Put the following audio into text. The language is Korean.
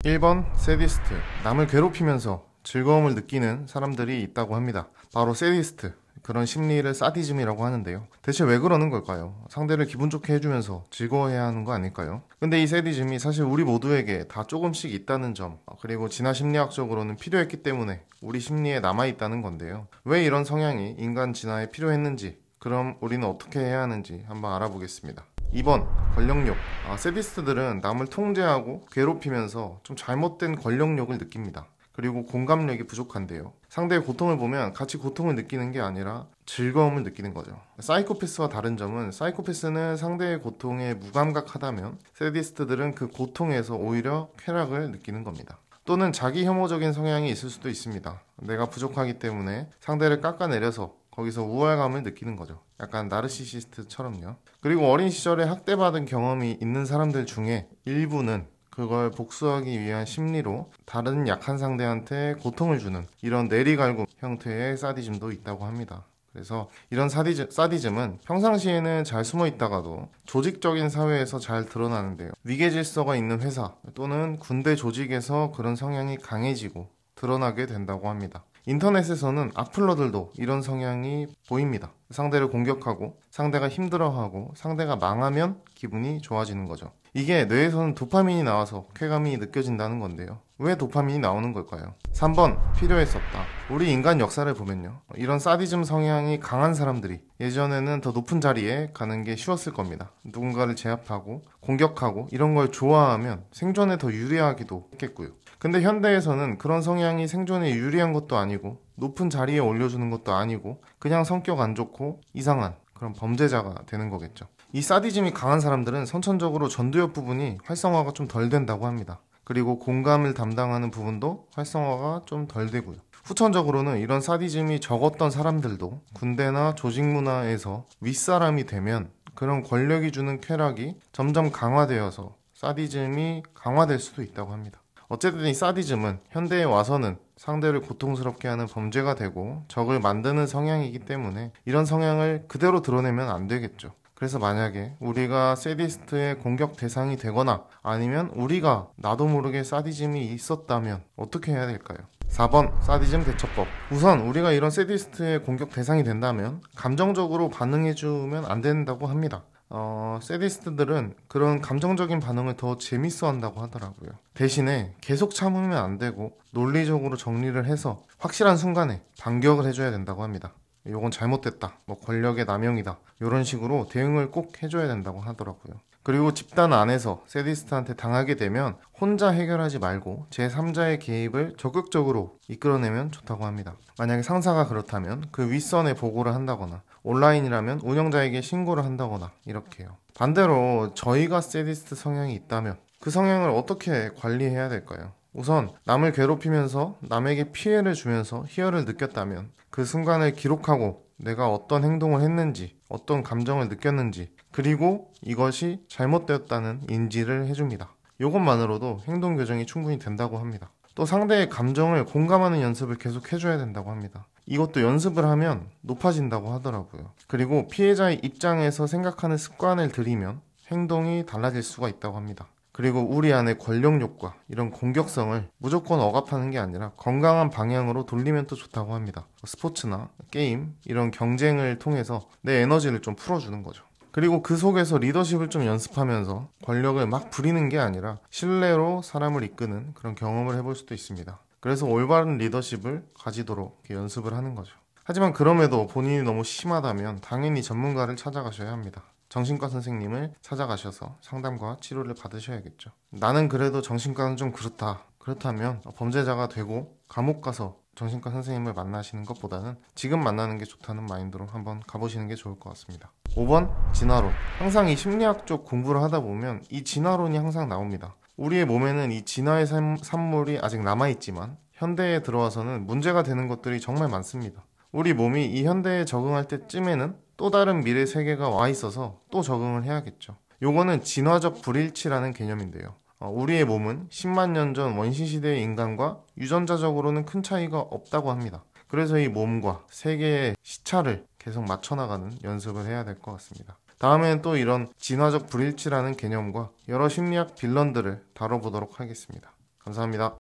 1번 세디스트. 남을 괴롭히면서 즐거움을 느끼는 사람들이 있다고 합니다. 바로 세디스트. 그런 심리를 사디즘이라고 하는데요. 대체 왜 그러는 걸까요? 상대를 기분 좋게 해주면서 즐거워해야 하는 거 아닐까요? 근데 이 세디즘이 사실 우리 모두에게 다 조금씩 있다는 점, 그리고 진화 심리학적으로는 필요했기 때문에 우리 심리에 남아있다는 건데요. 왜 이런 성향이 인간 진화에 필요했는지, 그럼 우리는 어떻게 해야 하는지 한번 알아보겠습니다. 2번 권력욕. 세디스트들은 남을 통제하고 괴롭히면서 좀 잘못된 권력욕을 느낍니다. 그리고 공감력이 부족한데요. 상대의 고통을 보면 같이 고통을 느끼는 게 아니라 즐거움을 느끼는 거죠. 사이코패스와 다른 점은 사이코패스는 상대의 고통에 무감각하다면 세디스트들은 그 고통에서 오히려 쾌락을 느끼는 겁니다. 또는 자기 혐오적인 성향이 있을 수도 있습니다. 내가 부족하기 때문에 상대를 깎아내려서 거기서 우월감을 느끼는 거죠. 약간 나르시시스트처럼요. 그리고 어린 시절에 학대받은 경험이 있는 사람들 중에 일부는 그걸 복수하기 위한 심리로 다른 약한 상대한테 고통을 주는 이런 내리갈굼 형태의 사디즘도 있다고 합니다. 그래서 이런 사디즘은 평상시에는 잘 숨어 있다가도 조직적인 사회에서 잘 드러나는데요. 위계 질서가 있는 회사 또는 군대 조직에서 그런 성향이 강해지고 드러나게 된다고 합니다. 인터넷에서는 악플러들도 이런 성향이 보입니다. 상대를 공격하고 상대가 힘들어하고 상대가 망하면 기분이 좋아지는 거죠. 이게 뇌에서는 도파민이 나와서 쾌감이 느껴진다는 건데요. 왜 도파민이 나오는 걸까요? 3번 필요했었다. 우리 인간 역사를 보면요. 이런 사디즘 성향이 강한 사람들이 예전에는 더 높은 자리에 가는 게 쉬웠을 겁니다. 누군가를 제압하고 공격하고 이런 걸 좋아하면 생존에 더 유리하기도 했겠고요. 근데 현대에서는 그런 성향이 생존에 유리한 것도 아니고 높은 자리에 올려주는 것도 아니고 그냥 성격 안 좋고 이상한 그런 범죄자가 되는 거겠죠. 이 사디즘이 강한 사람들은 선천적으로 전두엽 부분이 활성화가 좀 덜 된다고 합니다. 그리고 공감을 담당하는 부분도 활성화가 좀 덜 되고요. 후천적으로는 이런 사디즘이 적었던 사람들도 군대나 조직 문화에서 윗사람이 되면 그런 권력이 주는 쾌락이 점점 강화되어서 사디즘이 강화될 수도 있다고 합니다. 어쨌든 이 사디즘은 현대에 와서는 상대를 고통스럽게 하는 범죄가 되고 적을 만드는 성향이기 때문에 이런 성향을 그대로 드러내면 안 되겠죠. 그래서 만약에 우리가 세디스트의 공격 대상이 되거나 아니면 우리가 나도 모르게 사디즘이 있었다면 어떻게 해야 될까요? 4번 사디즘 대처법. 우선 우리가 이런 세디스트의 공격 대상이 된다면 감정적으로 반응해주면 안 된다고 합니다. 세디스트들은 그런 감정적인 반응을 더 재밌어 한다고 하더라고요. 대신에 계속 참으면 안 되고 논리적으로 정리를 해서 확실한 순간에 반격을 해줘야 된다고 합니다. 요건 잘못됐다, 뭐 권력의 남용이다, 이런 식으로 대응을 꼭 해줘야 된다고 하더라고요. 그리고 집단 안에서 세디스트한테 당하게 되면 혼자 해결하지 말고 제3자의 개입을 적극적으로 이끌어내면 좋다고 합니다. 만약에 상사가 그렇다면 그 윗선에 보고를 한다거나 온라인이라면 운영자에게 신고를 한다거나 이렇게요. 반대로 저희가 세디스트 성향이 있다면 그 성향을 어떻게 관리해야 될까요? 우선 남을 괴롭히면서 남에게 피해를 주면서 희열을 느꼈다면 그 순간을 기록하고 내가 어떤 행동을 했는지 어떤 감정을 느꼈는지 그리고 이것이 잘못되었다는 인지를 해줍니다. 이것만으로도 행동 교정이 충분히 된다고 합니다. 또 상대의 감정을 공감하는 연습을 계속 해줘야 된다고 합니다. 이것도 연습을 하면 높아진다고 하더라고요. 그리고 피해자의 입장에서 생각하는 습관을 들이면 행동이 달라질 수가 있다고 합니다. 그리고 우리 안의 권력욕과 이런 공격성을 무조건 억압하는 게 아니라 건강한 방향으로 돌리면 또 좋다고 합니다. 스포츠나 게임 이런 경쟁을 통해서 내 에너지를 좀 풀어주는 거죠. 그리고 그 속에서 리더십을 좀 연습하면서 권력을 막 부리는 게 아니라 신뢰로 사람을 이끄는 그런 경험을 해볼 수도 있습니다. 그래서 올바른 리더십을 가지도록 연습을 하는 거죠. 하지만 그럼에도 본인이 너무 심하다면 당연히 전문가를 찾아가셔야 합니다. 정신과 선생님을 찾아가셔서 상담과 치료를 받으셔야겠죠. 나는 그래도 정신과는 좀 그렇다. 그렇다면 범죄자가 되고 감옥 가서 정신과 선생님을 만나시는 것보다는 지금 만나는 게 좋다는 마인드로 한번 가보시는 게 좋을 것 같습니다. 5번 진화론. 항상 이 심리학 쪽 공부를 하다 보면 이 진화론이 항상 나옵니다. 우리의 몸에는 이 진화의 산물이 아직 남아있지만 현대에 들어와서는 문제가 되는 것들이 정말 많습니다. 우리 몸이 이 현대에 적응할 때쯤에는 또 다른 미래 세계가 와 있어서 또 적응을 해야겠죠. 요거는 진화적 불일치라는 개념인데요. 우리의 몸은 10만 년 전 원시시대의 인간과 유전자적으로는 큰 차이가 없다고 합니다. 그래서 이 몸과 세계의 시차를 계속 맞춰나가는 연습을 해야 될 것 같습니다. 다음에는 또 이런 진화적 불일치라는 개념과 여러 심리학 빌런들을 다뤄보도록 하겠습니다. 감사합니다.